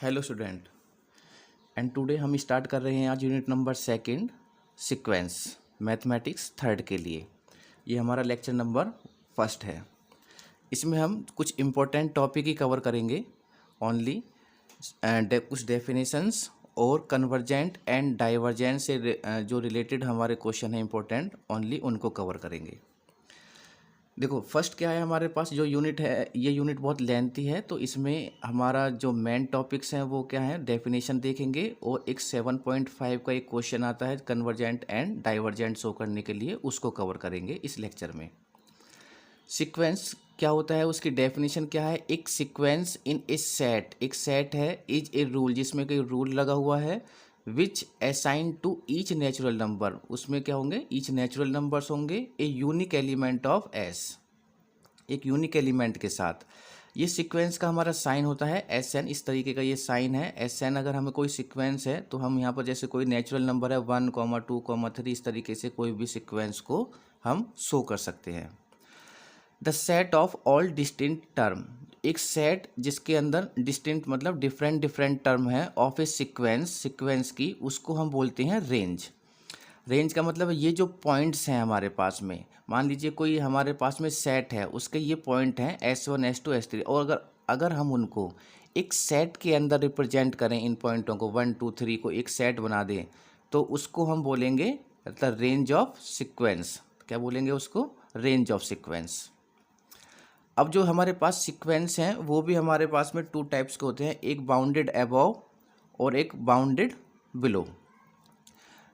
Hello student. And today हम start कर रहे हैं आज unit number second sequence mathematics third के लिए। ये हमारा लेक्चर नंबर फर्स्ट है। इसमें हम कुछ इम्पोर्टेंट टॉपिक ही कवर करेंगे ओनली। कुछ डेफिनेशंस और कन्वर्जेंट एंड डाइवर्जेंट से जो रिलेटेड हमारे क्वेश्चन है इम्पोर्टेंट ओनली उनको कवर करेंगे। देखो फर्स्ट क्या है हमारे पास जो यूनिट है, ये यूनिट बहुत लेंथी है, तो इसमें हमारा जो मेन टॉपिक्स हैं वो क्या है, डेफिनेशन देखेंगे और एक 7.5 का एक क्वेश्चन आता है कन्वर्जेंट एंड डाइवर्जेंट शो करने के लिए, उसको कवर करेंगे इस लेक्चर में। सीक्वेंस क्या होता है, उसकी डेफिनेशन क्या है। एक सीक्वेंस इन ए सेट, एक सेट है इज ए रूल, जिसमें कोई रूल लगा हुआ है, which assign to each natural number, उसमें क्या होंगे, ईच नेचुरल नंबर्स होंगे a unique element of S, एक यूनिक एलिमेंट के साथ। ये सीक्वेंस का हमारा साइन होता है एस एन, इस तरीके का ये साइन है एस एन। अगर हमें कोई सीक्वेंस है तो हम यहाँ पर जैसे कोई नेचुरल नंबर है 1, 2, 3, इस तरीके से कोई भी सीक्वेंस को हम शो कर सकते हैं। The set of all distinct term, एक सेट जिसके अंदर डिस्टिंक्ट मतलब डिफरेंट डिफरेंट टर्म है ऑफ ए सीक्वेंस, सीक्वेंस की, उसको हम बोलते हैं रेंज। रेंज का मतलब ये जो पॉइंट्स हैं हमारे पास में, मान लीजिए कोई हमारे पास में सेट है, उसके ये पॉइंट हैं S1 S2 S3, और अगर अगर हम उनको एक सेट के अंदर रिप्रेजेंट करें, इन पॉइंटों को 1 2 3 को एक सेट बना दें, तो उसको हम बोलेंगे द रेंज ऑफ सीक्वेंस। क्या बोलेंगे उसको, रेंज ऑफ सीक्वेंस। अब जो हमारे पास सीक्वेंस हैं वो भी हमारे पास में टू टाइप्स के होते हैं, एक बाउंडेड अबव और एक बाउंडेड बिलो।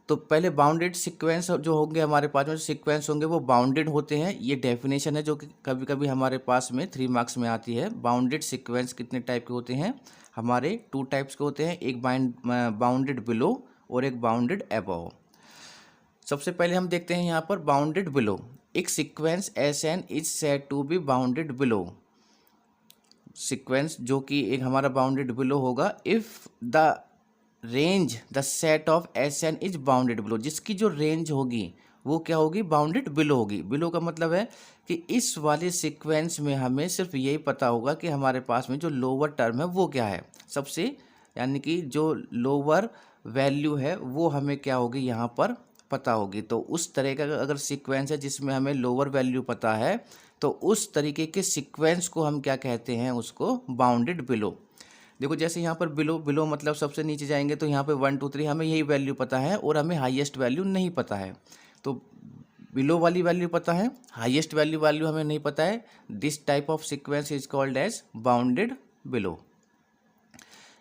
तो पहले बाउंडेड सीक्वेंस जो होंगे हमारे पास में, सीक्वेंस होंगे वो बाउंडेड होते हैं। ये डेफिनेशन है जो कि कभी कभी हमारे पास में 3 मार्क्स में आती है। बाउंडेड सीक्वेंस कितने टाइप के होते हैं हमारे, 2 टाइप्स के होते हैं, एक बाउंडेड बिलो और एक बाउंडेड अबव। सबसे पहले हम देखते हैं यहाँ पर बाउंडेड बिलो। एक sequence S N is said to be bounded below, sequence जो कि एक हमारा बाउंडेड बिलो होगा if the range the set of S N is bounded below, जिसकी जो रेंज होगी वो क्या होगी, बाउंडेड बिलो होगी। बिलो का मतलब है कि इस वाले सीक्वेंस में हमें सिर्फ यही पता होगा कि हमारे पास में जो लोअर टर्म है वो क्या है, सबसे यानी कि जो लोअर वैल्यू है वो हमें क्या होगी यहाँ पर पता होगी। तो उस तरह का अगर सीक्वेंस है जिसमें हमें लोअर वैल्यू पता है, तो उस तरीके के सीक्वेंस को हम क्या कहते हैं, उसको बाउंडेड बिलो। देखो जैसे यहाँ पर बिलो, बिलो मतलब सबसे नीचे जाएंगे तो यहाँ पे 1 2 3 हमें यही वैल्यू पता है और हमें हाईएस्ट वैल्यू नहीं पता है। तो बिलो वाली वैल्यू पता है, हाईएस्ट वैल्यू हमें नहीं पता है। This type of sequence is called as bounded below.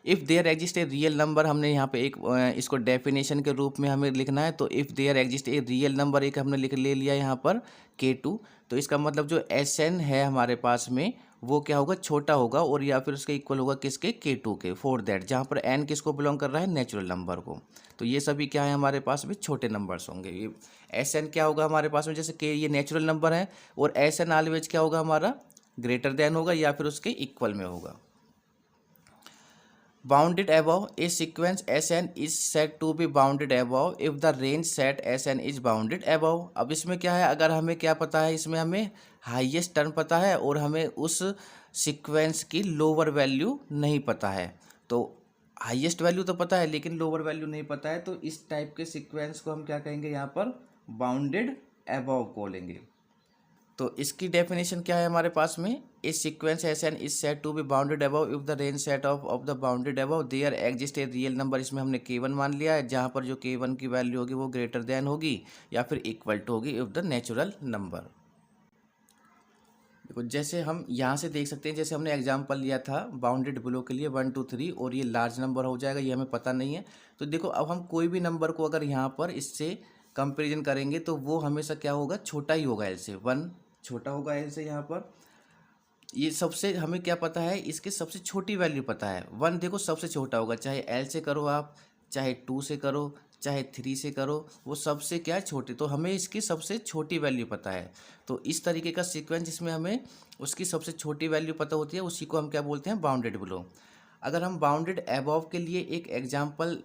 If there exist a real number, हमने यहाँ पे एक इसको डेफिनेशन के रूप में हमें लिखना है, तो if there exist a real number एक हमने ले लिया यहाँ पर K2, तो इसका मतलब जो Sn है हमारे पास में वो क्या होगा, छोटा होगा, और या फिर उसके इक्वल होगा किसके, K2 के, फॉर दैट, जहाँ पर n किसको बिलोंग कर रहा है, नेचुरल नंबर को। तो ये सभी क्या है हमारे पास में, छोटे नंबर्स होंगे। ये Sn क्या होगा हमारे पास में, जैसे कि ये नेचुरल नंबर है, और Sn ऑलवेज क्या होगा हमारा, ग्रेटर देन होगा या फिर उसके इक्वल में होगा। Bounded above, a sequence Sn is said to be bounded above if the range set Sn is bounded above। अब इसमें क्या है, अगर हमें क्या पता है, इसमें हमें हाईएस्ट टर्म पता है और हमें उस सीक्वेंस की लोअर वैल्यू नहीं पता है। तो हाईएस्ट वैल्यू तो पता है लेकिन लोअर वैल्यू नहीं पता है, तो इस टाइप के सीक्वेंस को हम क्या कहेंगे, यहाँ पर बाउंडेड above बोलेंगे। तो इसकी डेफिनेशन क्या है हमारे पास में, a sequence S N is said to be bounded above if the range set of the bounded above there exist a real number. इसमें हमने K1 मान लिया है, जहाँ पर जो K1 की वैल्यू होगी वो ग्रेटर देन होगी या फिर इक्वल टू होगी इफ द नेचुरल नंबर। देखो जैसे हम यहाँ से देख सकते हैं, जैसे हमने एग्जाम्पल लिया था बाउंडेड बिलो के लिए 1 2 3, और ये लार्ज नंबर हो जाएगा, ये हमें पता नहीं है। तो देखो अब हम कोई भी नंबर को अगर यहाँ पर इससे कंपेरिजन करेंगे तो वो हमेशा क्या होगा, छोटा ही होगा एल से, 1 छोटा होगा एल से। यहाँ पर ये सबसे हमें क्या पता है, इसके सबसे छोटी वैल्यू पता है, 1 देखो सबसे छोटा होगा, चाहे एल से करो आप, चाहे 2 से करो, चाहे 3 से करो, वो सबसे क्या है, छोटे। तो हमें इसकी सबसे छोटी वैल्यू पता है। तो इस तरीके का सीक्वेंस जिसमें हमें उसकी सबसे छोटी वैल्यू पता होती है, उसी को हम क्या बोलते हैं, बाउंडेड बिलो। अगर हम बाउंडेड अबव के लिए एक एग्जाम्पल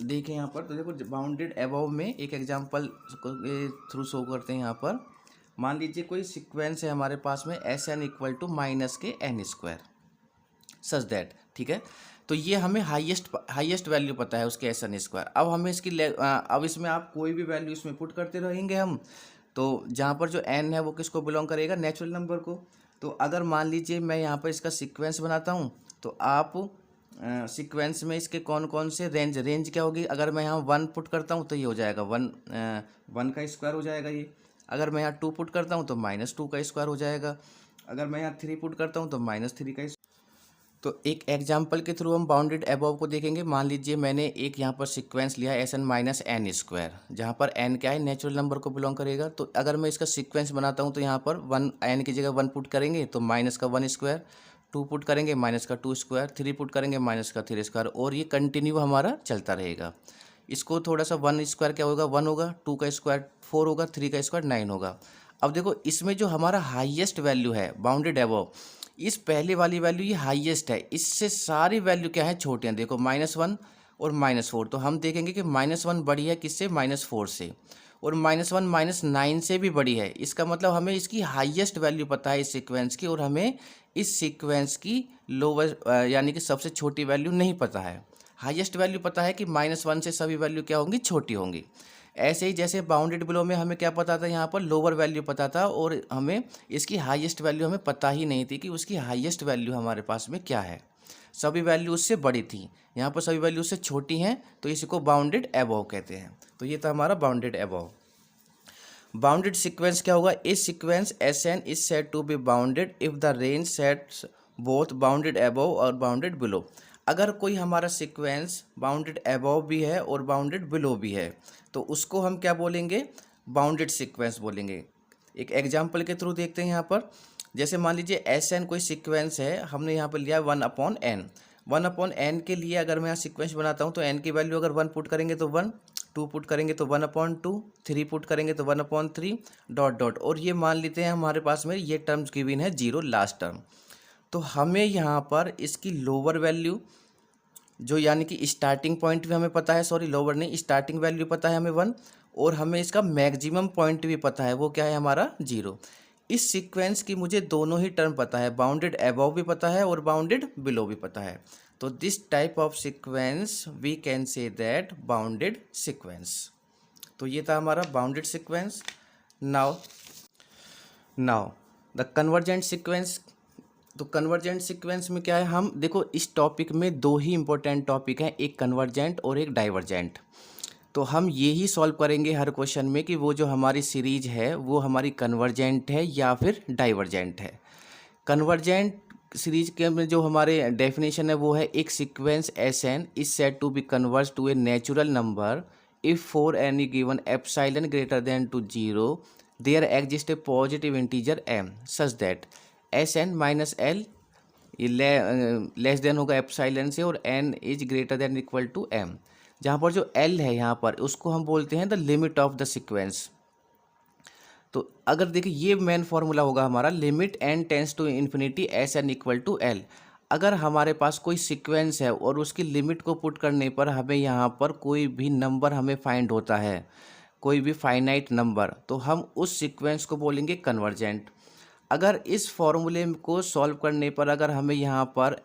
देखें यहाँ पर, तो देखो बाउंडेड अबव में एक एग्जाम्पल थ्रू शो करते हैं यहाँ पर। मान लीजिए कोई सीक्वेंस है हमारे पास में Sn इक्वल टू माइनस के n स्क्वायर, सच दैट, ठीक है। तो ये हमें हाईएस्ट वैल्यू पता है उसके एस एन स्क्वायर। अब हमें अब इसमें आप कोई भी वैल्यू इसमें पुट करते रहेंगे हम, तो जहाँ पर जो एन है वो किसको बिलोंग करेगा, नेचुरल नंबर को। तो अगर मान लीजिए मैं यहाँ पर इसका सीक्वेंस बनाता हूँ, तो आप सीक्वेंस में इसके कौन कौन से रेंज क्या होगी, अगर मैं यहाँ 1 पुट करता हूँ तो ये हो जाएगा 1 का स्क्वायर हो जाएगा ये। अगर मैं यहाँ 2 पुट करता हूँ तो -2 का स्क्वायर हो जाएगा। अगर मैं यहाँ 3 पुट करता हूँ तो -3 का। तो एक एग्जाम्पल के थ्रू हम बाउंडेड अबव को देखेंगे। मान लीजिए मैंने एक यहाँ पर सीक्वेंस लिया S N minus N square, जहाँ पर एन क्या है, नेचुरल नंबर को बिलोंग करेगा। तो अगर मैं इसका सीक्वेंस बनाता हूँ तो यहाँ पर 1 एन की जगह 1 पुट करेंगे तो माइनस का 1 स्क्वायर, 2 पुट करेंगे माइनस का 2 स्क्वायर, 3 पुट करेंगे माइनस का 3 स्क्वायर, और ये कंटिन्यू हमारा चलता रहेगा। इसको थोड़ा सा 1 स्क्वायर क्या होगा, 1 होगा, 2 का स्क्वायर 4 होगा, 3 का स्क्वायर 9 होगा। अब देखो इसमें जो हमारा हाईएस्ट वैल्यू है बाउंडेड अबव, इस पहले वाली वैल्यू ये हाईएस्ट है, इससे सारी वैल्यू क्या है, छोटे हैं। देखो -1 और -4, तो हम देखेंगे कि -1 बड़ी है किससे, -4 से, और -1 -9 से भी बड़ी है। इसका मतलब हमें इसकी हाईएस्ट वैल्यू पता है इस सीक्वेंस की, और हमें इस सीक्वेंस की लोवेस्ट यानी कि सबसे छोटी वैल्यू नहीं पता है। हाईएस्ट वैल्यू पता है कि -1 से सभी वैल्यू क्या होंगी, छोटी होंगी। ऐसे ही जैसे बाउंडेड बिलो में हमें क्या पता था, यहाँ पर लोअर वैल्यू पता था, और हमें इसकी हाईएस्ट वैल्यू हमें पता ही नहीं थी कि उसकी हाईएस्ट वैल्यू हमारे पास में क्या है। सभी वैल्यू उससे बड़ी थी, यहाँ पर सभी वैल्यू उससे छोटी हैं, तो इसको बाउंडेड अबव कहते हैं। तो ये था हमारा बाउंडेड अबव। बाउंडेड सीक्वेंस क्या होगा, इस sequence S N is said to be bounded if the range sets both bounded above और बाउंडेड बिलो। अगर कोई हमारा सीक्वेंस बाउंडेड अबव भी है और बाउंडेड बिलो भी है, तो उसको हम क्या बोलेंगे, बाउंडेड सीक्वेंस बोलेंगे। एक एग्जांपल के थ्रू देखते हैं यहाँ पर। जैसे मान लीजिए एस एन कोई सीक्वेंस है, हमने यहाँ पर लिया 1/n। 1/n के लिए अगर मैं यहाँ सीक्वेंस बनाता हूँ तो n की वैल्यू अगर 1 पुट करेंगे तो 1, 2 पुट करेंगे तो 1/2, 3 पुट करेंगे तो 1/3 डॉट डॉट, और ये मान लेते हैं हमारे पास में ये टर्म्स गिवन है 0 लास्ट टर्म। तो हमें यहाँ पर इसकी लोअर वैल्यू जो यानी कि स्टार्टिंग पॉइंट भी हमें पता है, सॉरी लोअर नहीं, स्टार्टिंग वैल्यू पता है हमें 1, और हमें इसका मैक्सिमम पॉइंट भी पता है, वो क्या है हमारा 0। इस सीक्वेंस की मुझे दोनों ही टर्म पता है, बाउंडेड अबव भी पता है और बाउंडेड बिलो भी पता है। तो this type of sequence we can say that bounded sequence. तो ये था हमारा bounded sequence. Now the convergent sequence. तो कन्वर्जेंट सीक्वेंस में क्या है, हम देखो इस टॉपिक में दो ही इंपॉर्टेंट टॉपिक हैं, एक कन्वर्जेंट और एक डाइवर्जेंट। तो हम ये ही सॉल्व करेंगे हर क्वेश्चन में कि वो जो हमारी सीरीज है वो हमारी कन्वर्जेंट है या फिर डाइवर्जेंट है। कन्वर्जेंट सीरीज के में जो हमारे डेफिनेशन है वो है, एक sequence S N is said to be converge to a natural number if for any given epsilon greater than to 0 there exist a positive integer m such that S N minus L less than होगा epsilon से, और n is greater than equal to m। जहाँ पर जो l है यहाँ पर उसको हम बोलते हैं the limit of the sequence. तो अगर देखिए ये मेन फॉर्मूला होगा हमारा, limit n tends to infinity S N equal to l। अगर हमारे पास कोई सीक्वेंस है और उसकी लिमिट को पुट करने पर हमें यहाँ पर कोई भी नंबर हमें फाइंड होता है, कोई भी फाइनाइट नंबर, तो हम उस सीक्वेंस को बोलेंगे कन्वर्जेंट। अगर इस फॉर्मूले को सॉल्व करने पर अगर हमें यहाँ पर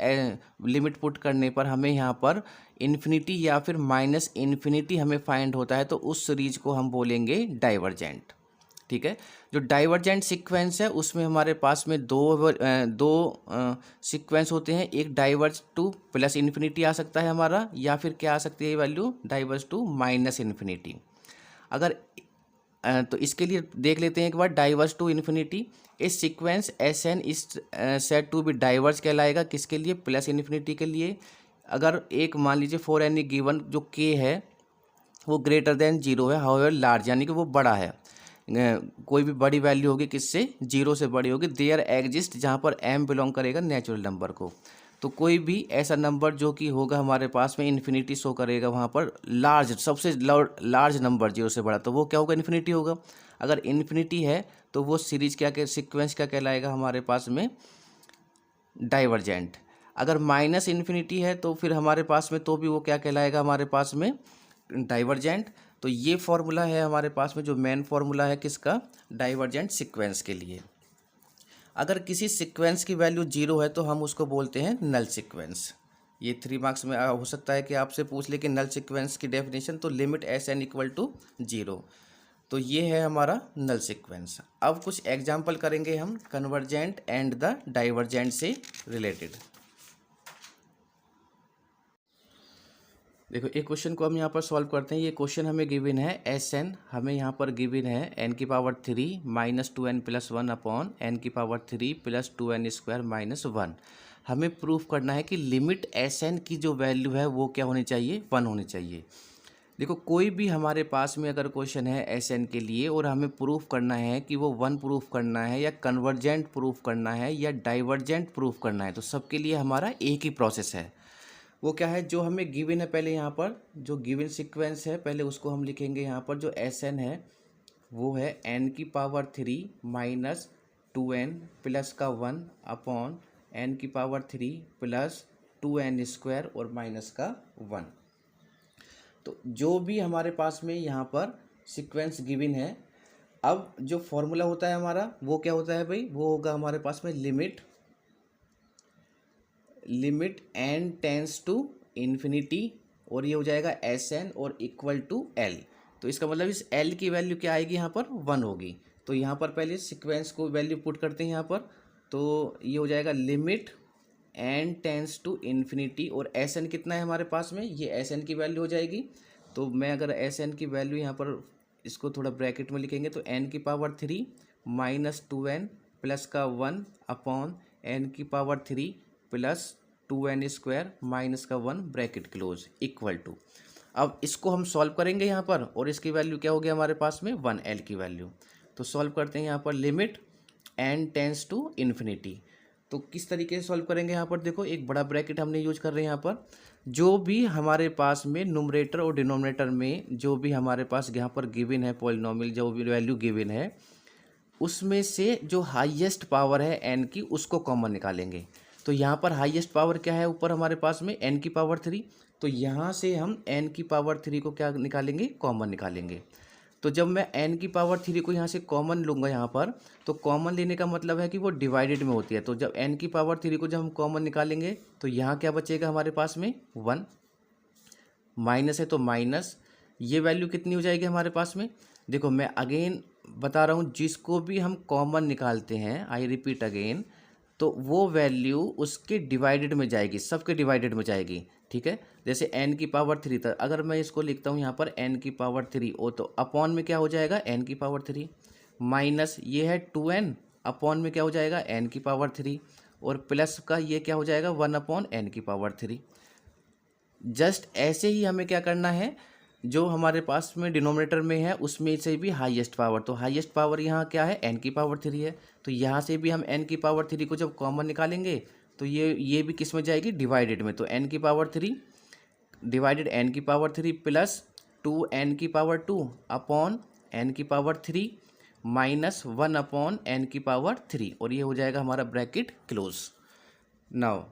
लिमिट पुट करने पर हमें यहाँ पर इन्फिनिटी या फिर माइनस इन्फिनिटी हमें फाइंड होता है, तो उस सीरीज को हम बोलेंगे डाइवर्जेंट। ठीक है, जो डाइवर्जेंट सीक्वेंस है उसमें हमारे पास में दो सीक्वेंस होते हैं, एक डाइवर्ज टू प्लस इन्फिनिटी आ सकता है हमारा, या फिर क्या आ सकती है value, diverge to minus infinity. अगर तो इसके लिए देख लेते हैं एक बार, डाइवर्ज टू इन्फिनिटी। इस sequence S N is said to be diverge कहलाएगा, किसके लिए, प्लस इन्फिनिटी के लिए। अगर एक मान लीजिए फॉर एनी गिवन जो के है वो ग्रेटर देन 0 है, हाउएवर लार्ज यानी कि वो बड़ा है, कोई भी बड़ी वैल्यू होगी किससे, 0 से बड़ी होगी, देयर एग्जिस्ट, जहाँ पर m बिलोंग करेगा नेचुरल नंबर को। तो कोई भी ऐसा नंबर जो कि होगा हमारे पास में इन्फिनिटी शो करेगा वहाँ पर, लार्ज, सबसे लार्ज नंबर 0 से बड़ा, तो वो क्या होगा, इन्फिनिटी होगा। अगर इन्फिनिटी है तो वो सीरीज क्या सीक्वेंस क्या कहलाएगा हमारे पास में, डाइवर्जेंट। अगर माइनस इन्फिनिटी है तो फिर हमारे पास में तो भी वो क्या कहलाएगा हमारे पास में, डाइवर्जेंट। तो ये फॉर्मूला है हमारे पास में, जो मेन फॉर्मूला है किसका, डाइवर्जेंट सीक्वेंस के लिए। अगर किसी सीक्वेंस की वैल्यू 0 है तो हम उसको बोलते हैं नल सीक्वेंस। ये 3 मार्क्स में हो सकता है कि आपसे पूछ ले कि नल सीक्वेंस की डेफिनेशन, तो limit S N equal to 0। तो ये है हमारा नल सीक्वेंस। अब कुछ एग्जाम्पल करेंगे हम कन्वर्जेंट एंड द डाइवर्जेंट से रिलेटेड। देखो एक क्वेश्चन को हम यहाँ पर सॉल्व करते हैं। ये क्वेश्चन हमें गिवन है एस एन, हमें यहाँ पर गिवन है एन की power 3 minus 2n plus 1 upon n की power 3 plus 2n square minus 1। हमें प्रूफ करना है कि लिमिट एस एन की जो वैल्यू है वो क्या होनी चाहिए, 1 होनी चाहिए। देखो कोई भी हमारे पास में अगर क्वेश्चन है एस एन के लिए और हमें प्रूफ करना है कि वो 1 प्रूफ करना है या कन्वर्जेंट प्रूफ करना है या डाइवर्जेंट प्रूफ करना है, तो सबके लिए हमारा एक ही प्रोसेस है। वो क्या है, जो हमें गिवन है, पहले यहाँ पर जो गिवन सीक्वेंस है पहले उसको हम लिखेंगे। यहाँ पर जो एस एन है वो है एन की पावर 3 माइनस 2n प्लस का 1 अपॉन एन की पावर 3 प्लस 2n स्क्वायर और माइनस का 1। तो जो भी हमारे पास में यहाँ पर सीक्वेंस गिवन है, अब जो फॉर्मूला होता है हमारा वो क्या होता है भाई, वो होगा हमारे पास में limit N tends to infinity, और ये हो जाएगा एस एन और इक्वल टू एल। तो इसका मतलब इस एल की वैल्यू क्या आएगी, यहाँ पर 1 होगी। तो यहाँ पर पहले सीक्वेंस को वैल्यू पुट करते हैं यहाँ पर, तो ये हो जाएगा limit N tends to infinity, और एस एन कितना है हमारे पास में, ये एस एन की वैल्यू हो जाएगी। तो मैं अगर एस एन की वैल्यू यहाँ पर इसको थोड़ा ब्रैकेट में लिखेंगे तो एन की पावर 3 माइनस 2n प्लस का 1 अपॉन एन की power 3 plus 2n square minus का 1 ब्रैकेट क्लोज इक्वल टू। अब इसको हम सॉल्व करेंगे यहाँ पर, और इसकी वैल्यू क्या होगी हमारे पास में 1l की वैल्यू। तो सॉल्व करते हैं यहाँ पर limit N tends to infinity. तो किस तरीके से सॉल्व करेंगे यहाँ पर, देखो एक बड़ा ब्रैकेट हमने यूज कर रहे हैं यहाँ पर। जो भी हमारे पास में न्यूमरेटर और डिनोमिनेटर में जो भी हमारे पास यहाँ पर गिवन है पॉलिनोमियल, जो भी वैल्यू गिवन है उसमें से जो हाईएस्ट पावर है एन की उसको कॉमन निकालेंगे। तो यहाँ पर हाईएस्ट पावर क्या है ऊपर हमारे पास में, एन की पावर 3। तो यहाँ से हम एन की पावर 3 को क्या निकालेंगे, कॉमन निकालेंगे। तो जब मैं एन की पावर 3 को यहाँ से कॉमन लूँगा यहाँ पर, तो कॉमन लेने का मतलब है कि वो डिवाइडेड में होती है। तो जब एन की पावर 3 को जब हम कॉमन निकालेंगे तो यहाँ क्या बचेगा हमारे पास में 1, माइनस है तो माइनस, ये वैल्यू कितनी हो जाएगी हमारे पास में। देखो मैं अगेन बता रहा हूँ, जिसको भी हम कॉमन निकालते हैं, आई रिपीट अगेन, तो वो वैल्यू उसके डिवाइडेड में जाएगी, सबके डिवाइडेड में जाएगी। ठीक है, जैसे n की पावर 3 तक अगर मैं इसको लिखता हूँ यहाँ पर n की पावर 3 ओ, तो अपॉन में क्या हो जाएगा n की पावर 3 माइनस ये है 2n अपॉन में क्या हो जाएगा n की पावर 3, और प्लस का ये क्या हो जाएगा 1 अपॉन n की पावर 3। जस्ट ऐसे ही हमें क्या करना है, जो हमारे पास में डिनोमिनेटर में है उसमें से भी हाईएस्ट पावर, तो हाईएस्ट पावर यहाँ क्या है n की पावर 3 है। तो यहाँ से भी हम n की पावर 3 को जब कॉमन निकालेंगे तो ये भी किस में जाएगी, डिवाइडेड में। तो n की पावर 3 डिवाइडेड n की पावर 3 प्लस 2n की पावर 2 अपॉन n की पावर 3 माइनस 1 अपॉन n की पावर 3, और ये हो जाएगा हमारा bracket close. Now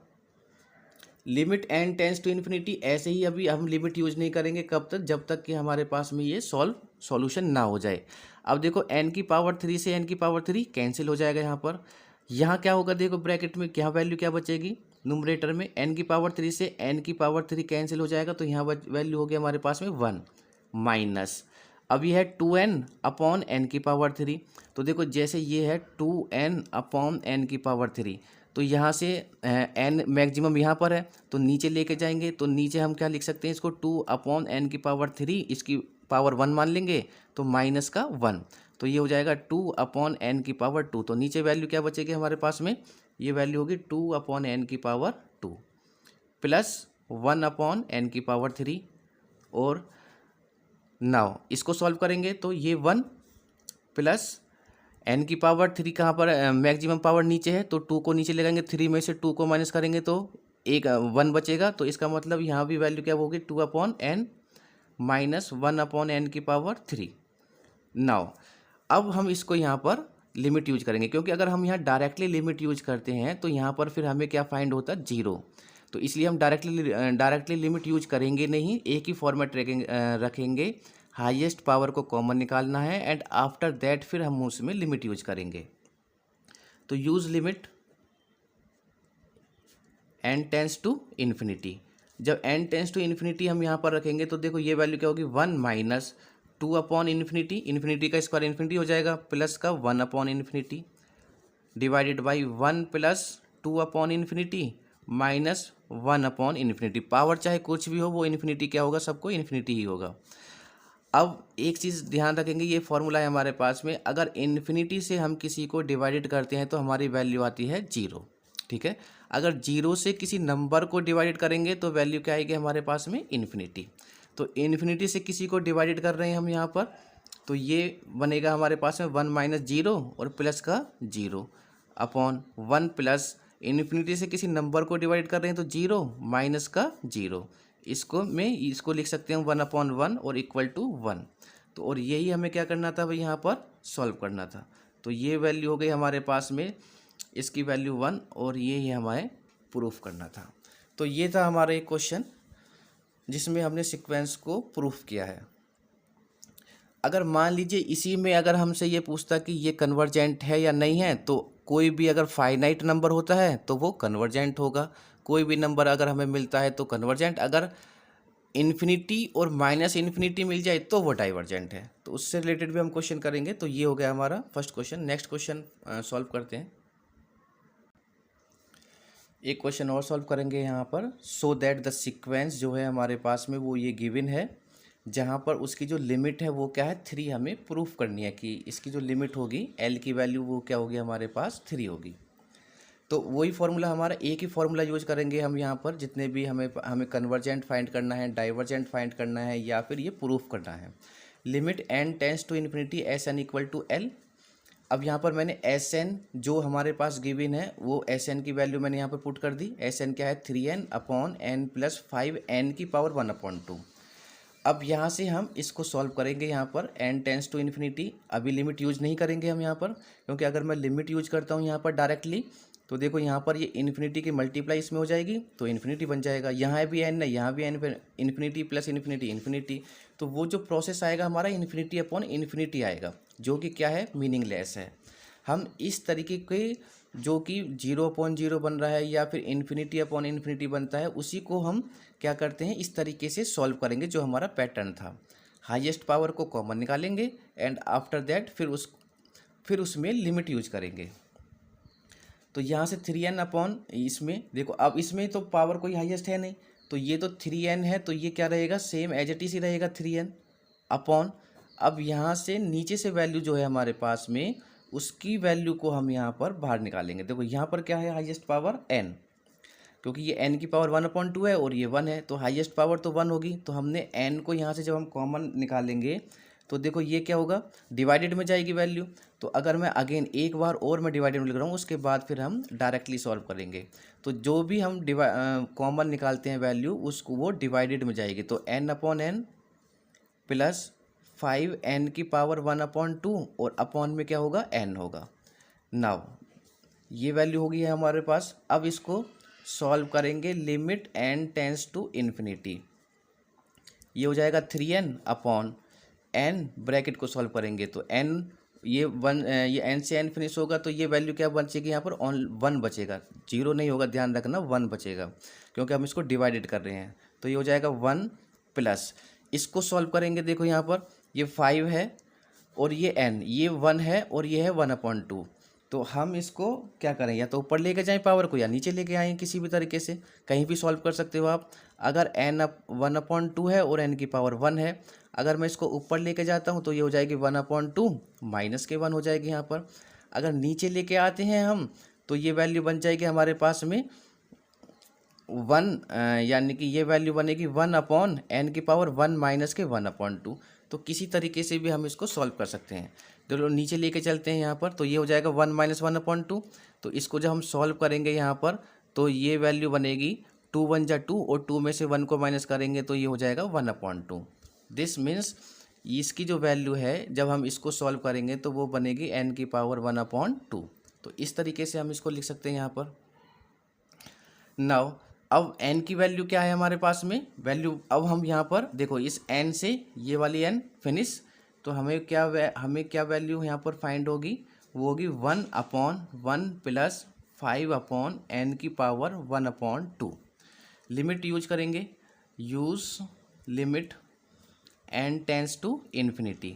limit N tends to infinity, ऐसे ही अभी हम लिमिट यूज नहीं करेंगे, कब तक, जब तक कि हमारे पास में ये सॉल्यूशन ना हो जाए। अब देखो n की पावर 3 से n की पावर 3 कैंसिल हो जाएगा यहाँ पर। यहाँ क्या होगा, देखो ब्रैकेट में क्या वैल्यू क्या बचेगी, न्यूमरेटर में n की पावर 3 से n की पावर 3 कैंसिल हो जाएगा, तो यहाँ वैल्यू हो गया हमारे पास में 1 माइनस, अब ये है 2n अपॉन n की पावर 3। तो देखो जैसे ये है 2n अपॉन n की पावर 3, तो यहाँ से n मैक्सिमम यहाँ पर है तो नीचे लेके जाएंगे, तो नीचे हम क्या लिख सकते हैं इसको, 2 अपॉन n की पावर 3, इसकी पावर 1 मान लेंगे तो माइनस का 1, तो ये हो जाएगा 2 अपॉन n की पावर 2। तो नीचे वैल्यू क्या बचेगी हमारे पास में, ये वैल्यू होगी 2 अपॉन n की पावर 2 प्लस 1 अपॉन n की पावर 3, और नाउ इसको सॉल्व करेंगे तो ये 1 प्लस n की पावर 3 कहाँ पर, मैक्सिमम पावर नीचे है तो 2 को नीचे लगाएंगे, 3 में से 2 को माइनस करेंगे तो एक 1 बचेगा। तो इसका मतलब यहाँ भी वैल्यू क्या होगी, 2 upon n minus 1 upon n की पावर 3। नाउ अब हम इसको यहाँ पर लिमिट यूज करेंगे, क्योंकि अगर हम यहाँ डायरेक्टली लिमिट यूज करते हैं तो यहाँ पर फिर हमें क्या फाइंड होता है, 0। तो इसलिए हम डायरेक्टली लिमिट यूज करेंगे नहीं, एक ही फॉर्मेट रखेंगे, हाईएस्ट पावर को कॉमन निकालना है एंड आफ्टर दैट फिर हम उसमें लिमिट यूज करेंगे। तो use limit n tends to infinity. जब n टेंस टू इन्फिनिटी हम यहाँ पर रखेंगे तो देखो ये वैल्यू क्या होगी, 1 माइनस 2 अपॉन इन्फिनिटी, इन्फिनिटी का स्क्वायर इन्फिनिटी हो जाएगा, प्लस का 1 upon infinity divided by 1 plus 2 upon infinity minus 1 upon infinity. Power चाहे कुछ भी हो वो इन्फिनिटी क्या होगा, सबको इन्फिनिटी ही होगा। अब एक चीज़ ध्यान रखेंगे, ये फॉर्मूला है हमारे पास में, अगर इन्फिनिटी से हम किसी को डिवाइडेड करते हैं तो हमारी वैल्यू आती है 0, ठीक है। अगर 0 से किसी नंबर को डिवाइडेड करेंगे तो वैल्यू क्या आएगी हमारे पास में, इन्फिनिटी। तो इन्फिनिटी से किसी को डिवाइडेड कर रहे हैं हम यहाँ पर, तो ये बनेगा हमारे पास में 1 माइनस 0 और प्लस का 0 अपॉन 1 प्लस इन्फिनिटी से किसी नंबर को डिवाइड कर रहे हैं तो 0 माइनस का 0, इसको लिख सकते हैं 1 अपॉन 1 और इक्वल टू 1। तो और यही हमें क्या करना था भाई, यहाँ पर सॉल्व करना था। तो ये वैल्यू हो गई हमारे पास में, इसकी वैल्यू 1, और ये हमें प्रूफ करना था। तो ये था हमारा एक क्वेश्चन जिसमें हमने सीक्वेंस को प्रूफ किया है। अगर मान लीजिए इसी में अगर हमसे ये पूछता कि ये कन्वर्जेंट है या नहीं है, तो कोई भी अगर फाइनाइट नंबर होता है तो वो कन्वर्जेंट होगा, कोई भी नंबर अगर हमें मिलता है तो कन्वर्जेंट, अगर इन्फिनिटी और माइनस इन्फिनिटी मिल जाए तो वो डाइवर्जेंट है। तो उससे रिलेटेड भी हम क्वेश्चन करेंगे। तो ये हो गया हमारा first question. Next question solve करते हैं। एक क्वेश्चन और सॉल्व करेंगे यहाँ पर। सो दैट द सीक्वेंस जो है हमारे पास में वो ये गिवन है, जहाँ पर उसकी जो लिमिट है वो क्या है, 3 हमें प्रूफ करनी है कि इसकी जो लिमिट होगी एल की वैल्यू वो क्या होगी हमारे पास, 3 होगी। तो वही फार्मूला हमारा, एक ही फार्मूला यूज करेंगे हम यहाँ पर, जितने भी हमें कन्वर्जेंट फाइंड करना है, डाइवर्जेंट फाइंड करना है, या फिर ये प्रूफ करना है। Limit n tends to infinity S N equal to L. अब यहाँ पर मैंने एस एन जो हमारे पास गिवन है वो एस एन की वैल्यू मैंने यहाँ पर पुट कर दी। एस एन क्या है, 3n upon n plus 5n की पावर 1/2। अब यहाँ से हम इसको सॉल्व करेंगे। यहाँ पर n टेंस टू इन्फिनिटी, अभी लिमिट यूज नहीं करेंगे हम यहाँ पर, क्योंकि अगर मैं लिमिट यूज करता हूँ यहाँ पर डायरेक्टली तो देखो यहाँ पर ये इन्फिनिटी की मल्टीप्लाई इसमें हो जाएगी तो इन्फिनिटी बन जाएगा। यहाँ भी n है, यहाँ भी n, infinity plus infinity infinity, तो वो जो प्रोसेस आएगा हमारा इन्फिनिटी अपॉन इन्फिनिटी आएगा, जो कि क्या है, मीनिंगलेस है। हम इस तरीके के जो कि 0/0 बन रहा है या फिर इन्फिनिटी अपॉन इन्फिनिटी बनता है, उसी को हम क्या करते हैं, इस तरीके से सॉल्व करेंगे जो हमारा पैटर्न था। हाईएस्ट पावर को कॉमन निकालेंगे एंड आफ्टर दैट फिर उसमें लिमिट यूज करेंगे। तो यहाँ से 3n अपॉन इसमें देखो, अब इसमें तो पावर कोई हाईएस्ट है नहीं, तो ये तो 3n है, तो ये क्या रहेगा, सेम एज इट इज ही रहेगा 3n अपॉन। अब यहाँ से नीचे से वैल्यू जो है हमारे पास में, उसकी वैल्यू को हम यहाँ पर बाहर निकालेंगे। देखो यहाँ पर क्या है, हाईएस्ट पावर n, क्योंकि ये n की पावर 1/2 है और ये 1 है, तो हाईएस्ट पावर तो 1 होगी। तो हमने n को यहाँ से जब हम कॉमन निकालेंगे तो देखो ये क्या होगा, डिवाइडेड में जाएगी वैल्यू। तो अगर मैं अगेन एक बार और मैं डिवाइडेड में लिख रहा हूँ, उसके बाद फिर हम डायरेक्टली सॉल्व करेंगे। तो जो भी हम कॉमन निकालते हैं वैल्यू, उसको वो डिवाइडेड में जाएगी। तो n/n प्लस 5n की पावर 1/2 और अपॉन में क्या होगा, n होगा। नाउ ये वैल्यू होगी है हमारे पास। अब इसको सॉल्व करेंगे, limit n tends to infinity, ये हो जाएगा 3n अपॉन n, ब्रैकेट को सॉल्व करेंगे तो n, ये n से n फिनिश होगा, तो ये वैल्यू क्या बचेगी यहाँ पर, 1 बचेगा, 0 नहीं होगा, ध्यान रखना 1 बचेगा, क्योंकि हम इसको डिवाइडेड कर रहे हैं। तो ये हो जाएगा 1 प्लस, इसको सॉल्व करेंगे, देखो यहाँ पर ये 5 है और ये n, ये 1 है और ये है 1/2। तो हम इसको क्या करें, या तो ऊपर लेके जाएं पावर को, या नीचे लेके आएँ, किसी भी तरीके से कहीं भी सॉल्व कर सकते हो आप। अगर n 1/2 है और n की पावर 1 है, अगर मैं इसको ऊपर लेके जाता हूँ तो ये हो जाएगी 1/2 माइनस के 1 हो जाएगी यहाँ पर। अगर नीचे लेके आते हैं हम तो ये वैल्यू बन जाएगी हमारे पास में 1, यानी कि ये वैल्यू बनेगी 1/n की पावर 1 माइनस के 1/2। तो किसी तरीके से भी हम इसको सॉल्व कर सकते हैं। तो नीचे लेके चलते हैं यहाँ पर, तो ये हो जाएगा 1 माइनस 1/2। तो इसको जब हम सॉल्व करेंगे यहाँ पर, तो ये वैल्यू बनेगी 2 1 जा 2 और 2 में से 1 को माइनस करेंगे तो ये हो जाएगा 1/2। दिस मीन्स इसकी जो वैल्यू है जब हम इसको सॉल्व करेंगे तो वो बनेगी n की पावर 1/2। तो इस तरीके से हम इसको लिख सकते हैं यहाँ पर। नाउ अब n की वैल्यू क्या है हमारे पास में, वैल्यू अब हम यहाँ पर देखो, इस n से ये वाली n फिनिश, तो हमें क्या वैल्यू यहाँ पर फाइंड होगी, वो होगी 1/1 प्लस 5/n⁴ लिमिट यूज करेंगे, use limit n tends to infinity.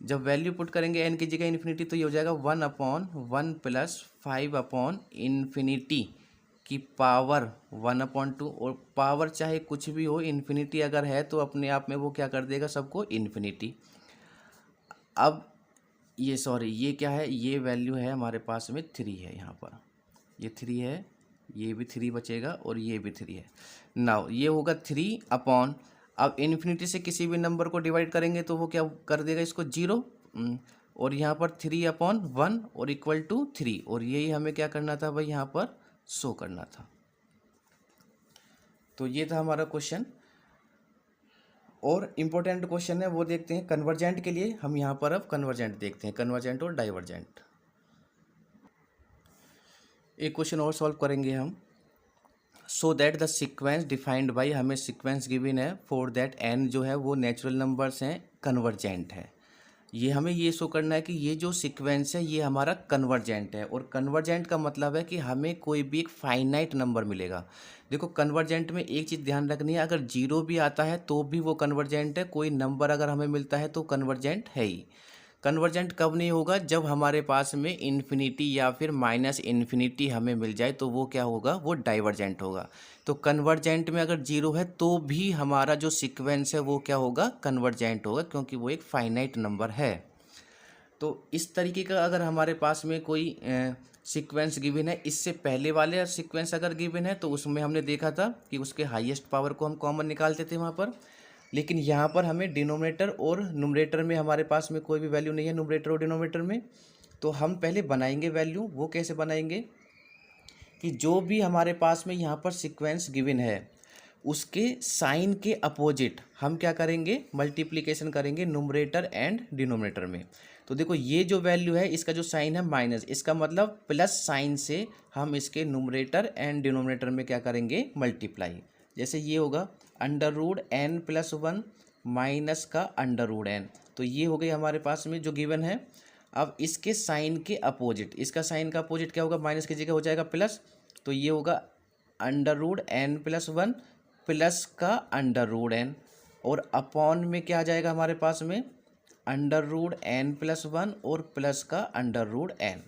जब वैल्यू पुट करेंगे n की जगह इन्फिनिटी तो ये हो जाएगा 1/1 + 5/∞ की पावर 1/2। और पावर चाहे कुछ भी हो, इन्फिनिटी अगर है तो अपने आप में वो क्या कर देगा, सबको इन्फिनिटी। अब ये ये क्या है, ये वैल्यू है हमारे पास में 3 है, यहाँ पर ये 3 है, ये भी 3 बचेगा और ये भी 3 है। नाउ ये होगा 3/, अब इन्फिनिटी से किसी भी नंबर को डिवाइड करेंगे तो वो क्या कर देगा, इसको 0, और यहाँ पर 3/1 और इक्वल टू 3, और यही हमें क्या करना था भाई, यहाँ पर शो करना था। तो ये था हमारा क्वेश्चन। और इम्पोर्टेंट क्वेश्चन है वो देखते हैं कन्वर्जेंट के लिए। हम यहाँ पर अब कन्वर्जेंट देखते हैं, कन्वर्जेंट और डाइवर्जेंट। एक क्वेश्चन और सॉल्व करेंगे हम। So that the sequence defined by, हमें सीक्वेंस गिवन है फॉर दैट n जो है वो नेचुरल नंबर्स हैं, कन्वर्जेंट है। ये हमें ये शो करना है कि ये जो सीक्वेंस है ये हमारा कन्वर्जेंट है। और कन्वर्जेंट का मतलब है कि हमें कोई भी एक फाइनाइट नंबर मिलेगा। देखो कन्वर्जेंट में एक चीज़ ध्यान रखनी है, अगर 0 भी आता है तो भी वो कन्वर्जेंट है, कोई नंबर अगर हमें मिलता है तो कन्वर्जेंट है ही। कन्वर्जेंट कब नहीं होगा, जब हमारे पास में इन्फिनिटी या फिर माइनस इन्फिनिटी हमें मिल जाए तो वो क्या होगा, वो डाइवर्जेंट होगा। तो कन्वर्जेंट में अगर 0 है तो भी हमारा जो सीक्वेंस है वो क्या होगा, कन्वर्जेंट होगा, क्योंकि वो एक फाइनाइट नंबर है। तो इस तरीके का अगर हमारे पास में कोई सीक्वेंस गिवन है, इससे पहले वाले सीक्वेंस अगर गिवन है तो उसमें हमने देखा था कि उसके हाईएस्ट पावर को हम कॉमन निकालते थे वहाँ पर। लेकिन यहाँ पर हमें डिनोमिनेटर और न्यूमरेटर में हमारे पास में कोई भी वैल्यू नहीं है, न्यूमरेटर और डिनोमिनेटर में। तो हम पहले बनाएंगे वैल्यू। वो कैसे बनाएंगे कि जो भी हमारे पास में यहाँ पर सीक्वेंस गिवन है उसके साइन के अपोजिट हम क्या करेंगे, मल्टीप्लिकेशन करेंगे न्यूमरेटर एंड डिनोमिनेटर में। तो देखो ये जो वैल्यू है इसका जो साइन है माइनस, इसका मतलब प्लस साइन से हम इसके न्यूमरेटर एंड डिनोमिनेटर में क्या करेंगे, मल्टीप्लाई। जैसे ये होगा √n+1 माइनस का √n, तो ये हो गई हमारे पास में जो गिवन है। अब इसके साइन के अपोजिट, इसका साइन का अपोजिट क्या होगा, माइनस की जगह हो जाएगा प्लस, तो ये होगा √n+1 प्लस का √n, और अपॉन में क्या आ जाएगा हमारे पास में, √n+1 और प्लस का √n।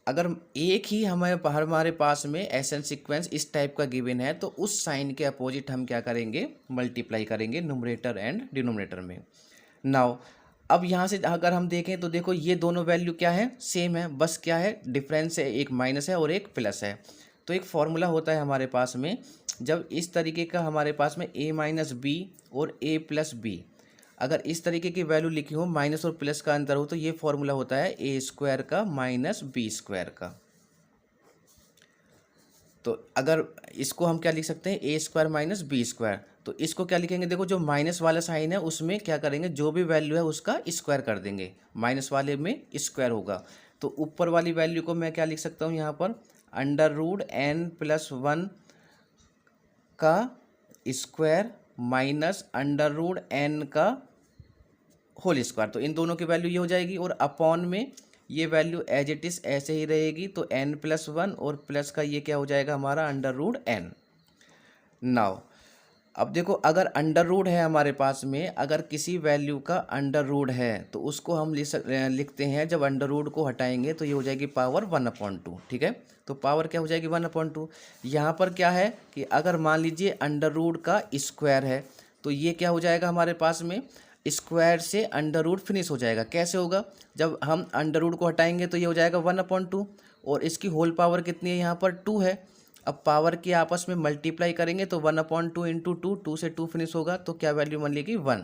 अगर एक ही हमारे पास में एसन सीक्वेंस इस टाइप का गिवन है तो उस साइन के अपोजिट हम क्या करेंगे, मल्टीप्लाई करेंगे न्यूमरेटर एंड डिनोमिनेटर में। नाउ अब यहाँ से अगर हम देखें तो देखो ये दोनों वैल्यू क्या है, सेम है, बस क्या है डिफरेंस है, एक माइनस है और एक प्लस है। तो एक फॉर्मूला होता है हमारे पास में, जब इस तरीके का हमारे पास में a-b और a+b अगर इस तरीके की वैल्यू लिखी हो, माइनस और प्लस का अंतर हो, तो ये फॉर्मूला होता है a² का माइनस b² का। तो अगर इसको हम क्या लिख सकते हैं, a² माइनस b²। तो इसको क्या लिखेंगे, देखो जो माइनस वाला साइन है उसमें क्या करेंगे, जो भी वैल्यू है उसका स्क्वायर कर देंगे, माइनस वाले में स्क्वायर होगा। तो ऊपर वाली वैल्यू को मैं क्या लिख सकता हूँ यहाँ पर, √n+1 का स्क्वायर माइनस √n का होल स्क्वायर। तो इन दोनों की वैल्यू ये हो जाएगी, और अपॉन में ये वैल्यू एज इट इज़ ऐसे ही रहेगी। तो n+1 और प्लस का ये क्या हो जाएगा हमारा √n। नाउ अब देखो अगर अंडर रूट है हमारे पास में, अगर किसी वैल्यू का अंडर रूट है तो उसको हम लिखते हैं, जब अंडर रूट को हटाएंगे तो ये हो जाएगी पावर 1/2। ठीक है, तो पावर क्या हो जाएगी 1/2। यहाँ पर क्या है कि अगर मान लीजिए अंडर रूट का स्क्वायर है तो ये क्या हो जाएगा हमारे पास में, स्क्वायर से अंडर रूट फिनिश हो जाएगा। कैसे होगा, जब हम अंडर रूट को हटाएंगे तो ये हो जाएगा 1/2, और इसकी होल पावर कितनी है, यहाँ पर 2 है। अब पावर की आपस में मल्टीप्लाई करेंगे तो 1/2 इंटू 2, 2 से 2 फिनिश होगा, तो क्या वैल्यू बन लेगी 1।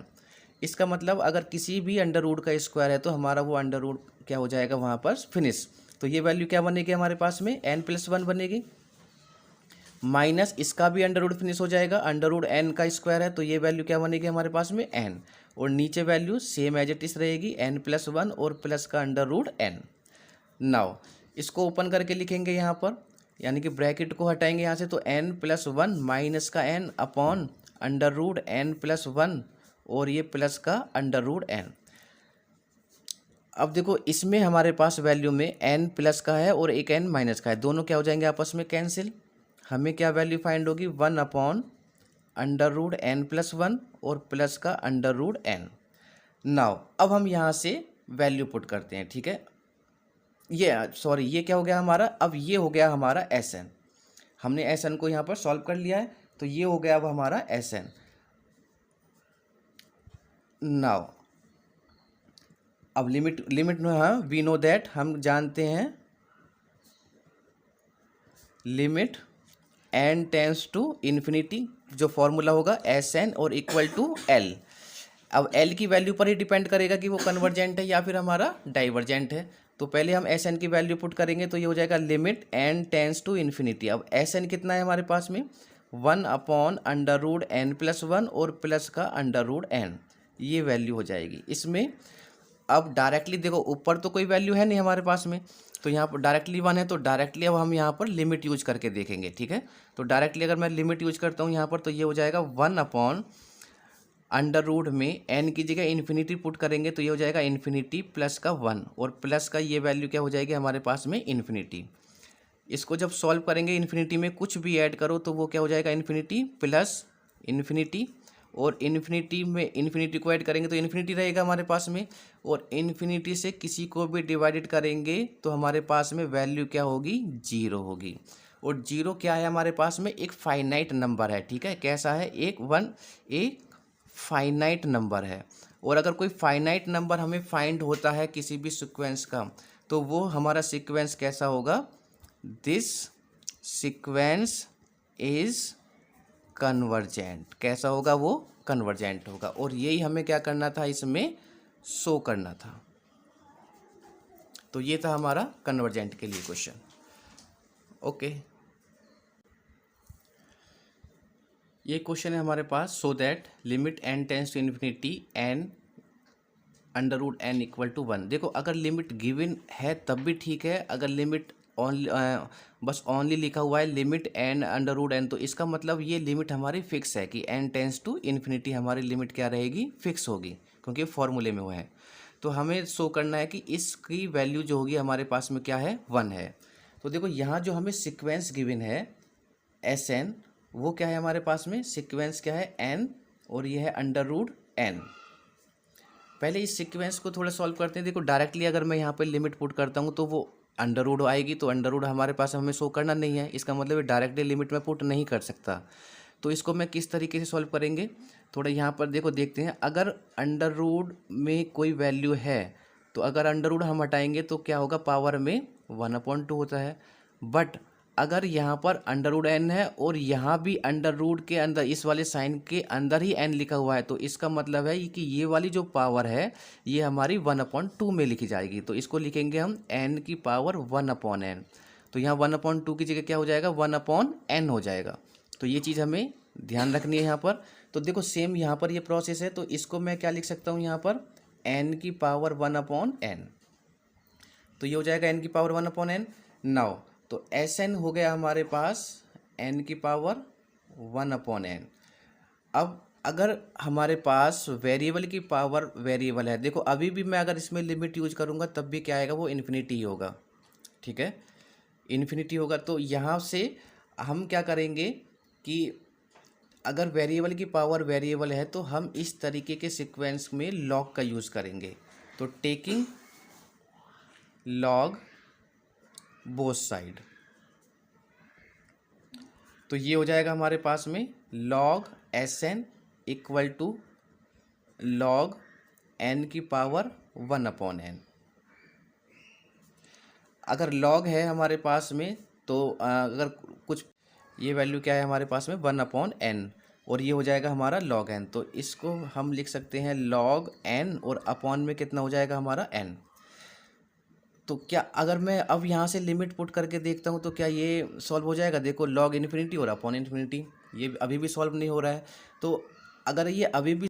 इसका मतलब अगर किसी भी अंडर रूट का स्क्वायर है तो हमारा वो अंडर रूट क्या हो जाएगा वहाँ पर फिनिश। तो ये वैल्यू क्या बनेगी हमारे पास में, n+1 बनेगी, माइनस इसका भी अंडर रूट फिनिश हो जाएगा, अंडर रूट n का स्क्वायर है, तो ये वैल्यू क्या बनेगी हमारे पास में n, और नीचे value same as it is रहेगी n+1 और प्लस का अंडर रूट n। नाउ इसको ओपन करके लिखेंगे यहाँ पर, यानी कि ब्रैकेट को हटाएंगे यहाँ से, तो n+1 माइनस का n upon under root n+1 और ये प्लस का अंडर रूट n। अब देखो इसमें हमारे पास वैल्यू में n प्लस का है और एक n माइनस का है, दोनों क्या हो जाएंगे आपस में कैंसिल। हमें क्या वैल्यू फाइंड होगी, 1/√n+1 और प्लस का √n। नाउ अब हम यहाँ से वैल्यू पुट करते हैं, ठीक है। ये क्या हो गया हमारा, अब ये हो गया हमारा Sn। हमने Sn को यहाँ पर सॉल्व कर लिया है, तो ये हो गया अब हमारा Sn। नाउ अब लिमिट में हाँ वी नो दैट, हम जानते हैं limit n tends to infinity, जो फॉर्मूला होगा Sn और इक्वल टू L। अब L की वैल्यू पर ही डिपेंड करेगा कि वो कन्वर्जेंट है या फिर हमारा डाइवर्जेंट है। तो पहले हम Sn की वैल्यू पुट करेंगे, तो ये हो जाएगा limit n tends to infinity. अब Sn कितना है हमारे पास में, 1/√n+1 और प्लस का √n, ये वैल्यू हो जाएगी इसमें। अब डायरेक्टली देखो ऊपर तो कोई वैल्यू है नहीं हमारे पास में, तो यहाँ पर डायरेक्टली 1 है, तो डायरेक्टली अब हम यहाँ पर लिमिट यूज करके देखेंगे, ठीक है। तो डायरेक्टली अगर मैं लिमिट यूज करता हूँ यहाँ पर, तो ये हो जाएगा 1/√, में n की जगह इन्फिनिटी पुट करेंगे, तो ये हो जाएगा इन्फिनिटी प्लस का 1 और प्लस का ये वैल्यू क्या हो जाएगी हमारे पास में, इन्फिनिटी। इसको जब सॉल्व करेंगे इन्फिनिटी में कुछ भी ऐड करो तो वो क्या हो जाएगा, इन्फिनिटी प्लस इन्फिनिटी, और इन्फिनिटी में इन्फिनिटी को ऐड करेंगे तो इन्फिनिटी रहेगा हमारे पास में, और इन्फिनिटी से किसी को भी डिवाइडेड करेंगे तो हमारे पास में वैल्यू क्या होगी, 0 होगी। और 0 क्या है हमारे पास में, एक फाइनाइट नंबर है, ठीक है। कैसा है, एक फाइनाइट नंबर है। और अगर कोई फाइनाइट नंबर हमें फाइंड होता है किसी भी सीक्वेंस का, तो वो हमारा सीक्वेंस कैसा होगा, दिस सीक्वेंस इज कन्वर्जेंट। कैसा होगा, वो कन्वर्जेंट होगा। और यही हमें क्या करना था, इसमें शो करना था। तो ये था हमारा कन्वर्जेंट के लिए क्वेश्चन। ओके, ये क्वेश्चन है हमारे पास, so that limit n tends to infinity n/√n equal to 1। देखो अगर लिमिट गिवन है तब भी ठीक है, अगर लिमिट बस ओनली लिखा हुआ है लिमिट n/√n, तो इसका मतलब ये लिमिट हमारी फिक्स है कि n टेंस टू इन्फिनिटी हमारी लिमिट क्या रहेगी, फिक्स होगी, क्योंकि फॉर्मूले में वो है। तो हमें शो करना है कि इसकी वैल्यू जो होगी हमारे पास में क्या है, 1 है। तो देखो यहाँ जो हमें सीक्वेंस गिवन है Sn, वो क्या है हमारे पास में, सीक्वेंस क्या है, n, और ये है √n। पहले इस सीक्वेंस को थोड़ा सॉल्व करते हैं। देखो डायरेक्टली अगर मैं यहाँ पे लिमिट पुट करता हूँ तो वो अंडर आएगी, तो अंडर हमारे पास हमें शो करना नहीं है, इसका मतलब डायरेक्टली लिमिट में पुट नहीं कर सकता। तो इसको मैं किस तरीके से सॉल्व करेंगे, थोड़ा यहाँ पर देखो देखते हैं। अगर अंडर में कोई वैल्यू है, तो अगर अंडर हम हटाएंगे तो क्या होगा, पावर में 1/2 होता है। बट अगर यहाँ पर √n है और यहाँ भी अंडर के अंदर इस वाले साइन के अंदर ही n लिखा हुआ है, तो इसका मतलब है कि ये वाली जो पावर है ये हमारी 1/2 में लिखी जाएगी। तो इसको लिखेंगे हम n की पावर 1/n। तो यहाँ 1/2 की जगह क्या हो जाएगा, 1/n हो जाएगा। तो ये चीज़ हमें ध्यान रखनी है यहाँ पर। तो देखो सेम यहाँ पर ये प्रोसेस है, तो इसको मैं क्या लिख सकता हूँ यहाँ पर, n की पावर 1/n। तो ये हो जाएगा n की पावर 1/n। नाउ तो Sn हो गया हमारे पास n की पावर 1/n। अब अगर हमारे पास वेरिएबल की पावर वेरिएबल है, देखो अभी भी मैं अगर इसमें लिमिट यूज करूँगा तब भी क्या आएगा, वो इन्फिनिटी ही होगा, ठीक है, इन्फिनिटी होगा। तो यहाँ से हम क्या करेंगे कि अगर वेरिएबल की पावर वेरिएबल है तो हम इस तरीके के सीक्वेंस में लॉग का यूज़ करेंगे। तो टेकिंग लॉग बोथ साइड, तो ये हो जाएगा हमारे पास में log Sn equal to log n की पावर 1/n। अगर log है हमारे पास में तो अगर कुछ ये वैल्यू क्या है हमारे पास में 1/n, और ये हो जाएगा हमारा log n। तो इसको हम लिख सकते हैं log n, और अपॉन में कितना हो जाएगा हमारा n। तो क्या अगर मैं अब यहाँ से लिमिट पुट करके देखता हूँ तो क्या ये सॉल्व हो जाएगा, देखो log इन्फिनिटी और अपॉन इन्फिनिटी, ये अभी भी सॉल्व नहीं हो रहा है। तो अगर ये अभी भी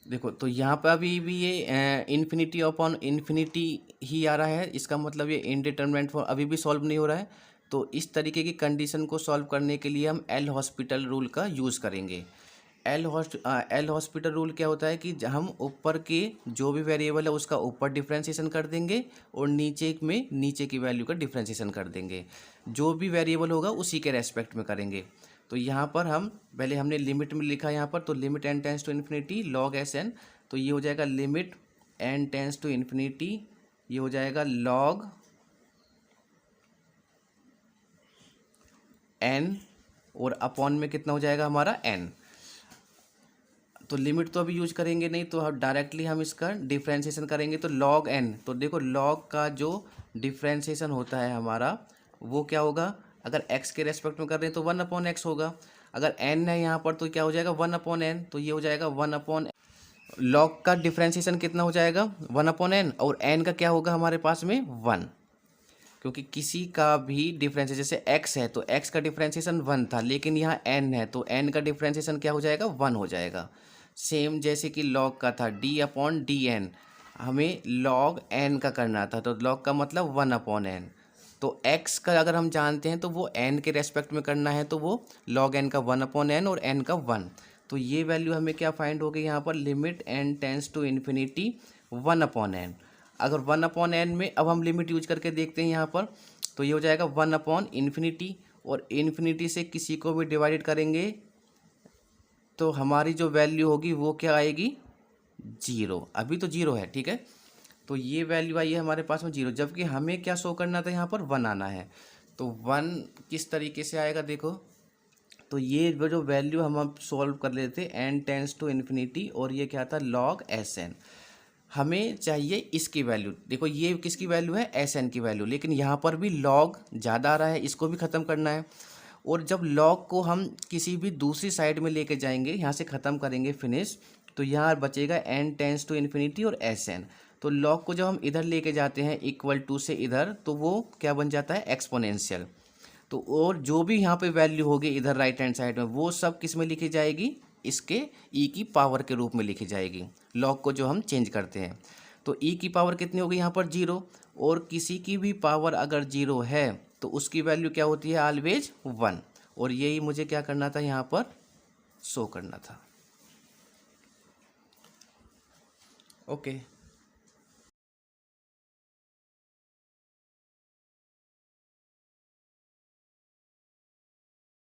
देखो, तो यहाँ पर अभी भी ये इन्फिनिटी अपॉन इन्फिनिटी ही आ रहा है, इसका मतलब ये इनडिटरमिनेट फॉर्म अभी भी सॉल्व नहीं हो रहा है। तो इस तरीके की कंडीशन को सॉल्व करने के लिए हम एल हॉस्पिटल रूल का यूज़ करेंगे। एल हॉस्पिटल रूल क्या होता है कि हम ऊपर के जो भी वेरिएबल है उसका ऊपर डिफ्रेंशिएशन कर देंगे और नीचे में नीचे की वैल्यू का डिफ्रेंशिएशन कर देंगे। जो भी वेरिएबल होगा उसी के रेस्पेक्ट में करेंगे। तो यहाँ पर हम पहले हमने लिमिट में लिखा यहाँ पर, तो limit n tends to infinity log Sn, तो ये हो जाएगा limit n tends to infinity, ये हो जाएगा log n, और अपॉन में कितना हो जाएगा हमारा n। तो लिमिट तो अभी यूज करेंगे नहीं, तो डायरेक्टली हम इसका डिफ्रेंशिएशन करेंगे। तो log n, तो देखो log का जो डिफ्रेंशिएशन होता है हमारा वो क्या होगा, अगर x के रेस्पेक्ट में कर रहे हैं तो 1/x होगा। अगर n है यहाँ पर तो क्या हो जाएगा 1/n, तो ये हो जाएगा 1/n। log का डिफ्रेंशिएशन कितना हो जाएगा 1/n, और n का क्या होगा हमारे पास में 1, क्योंकि किसी का भी डिफरेंशिएशन जैसे x है तो x का डिफरेंशिएशन 1 था, लेकिन यहाँ n है तो n का डिफरेंशिएशन क्या हो जाएगा 1 हो जाएगा। सेम जैसे कि log का था d/dn, हमें log n का करना था, तो log का मतलब 1/n। तो x का अगर हम जानते हैं तो वो n के रेस्पेक्ट में करना है, तो वो log n का 1/n और n का 1। तो ये वैल्यू हमें क्या फाइंड हो गई यहाँ पर, limit n tends to infinity 1/n। अगर 1/n में अब हम लिमिट यूज करके देखते हैं यहाँ पर, तो ये हो जाएगा 1/∞, और इन्फिनिटी से किसी को भी डिवाइडेड करेंगे तो हमारी जो वैल्यू होगी वो क्या आएगी 0। अभी तो 0 है, ठीक है, तो ये वैल्यू आई है हमारे पास में 0, जबकि हमें क्या शो करना था यहाँ पर 1 आना है। तो 1 किस तरीके से आएगा देखो, तो ये जो वैल्यू हम सॉल्व कर लेते थे n टेंस टू इन्फिनिटी, और ये क्या था log Sn। हमें चाहिए इसकी वैल्यू, देखो ये किसकी वैल्यू है Sn की वैल्यू, लेकिन यहाँ पर भी log ज़्यादा आ रहा है, इसको भी ख़त्म करना है। और जब log को हम किसी भी दूसरी साइड में लेके जाएंगे, यहाँ से ख़त्म करेंगे फिनिश, तो यहाँ बचेगा n टेंस टू इन्फिनिटी और Sn। तो log को जब हम इधर लेके जाते हैं इक्वल टू से इधर, तो वो क्या बन जाता है एक्सपोनेंशियल। तो और जो भी यहाँ पे वैल्यू होगी इधर राइट हैंड साइड में, वो सब किस में लिखी जाएगी, इसके e की पावर के रूप में लिखी जाएगी, log को जो हम चेंज करते हैं। तो e की पावर कितनी होगी यहाँ पर 0, और किसी की भी पावर अगर 0 है तो उसकी वैल्यू क्या होती है ऑलवेज 1, और यही मुझे क्या करना था यहाँ पर शो करना था। ओके।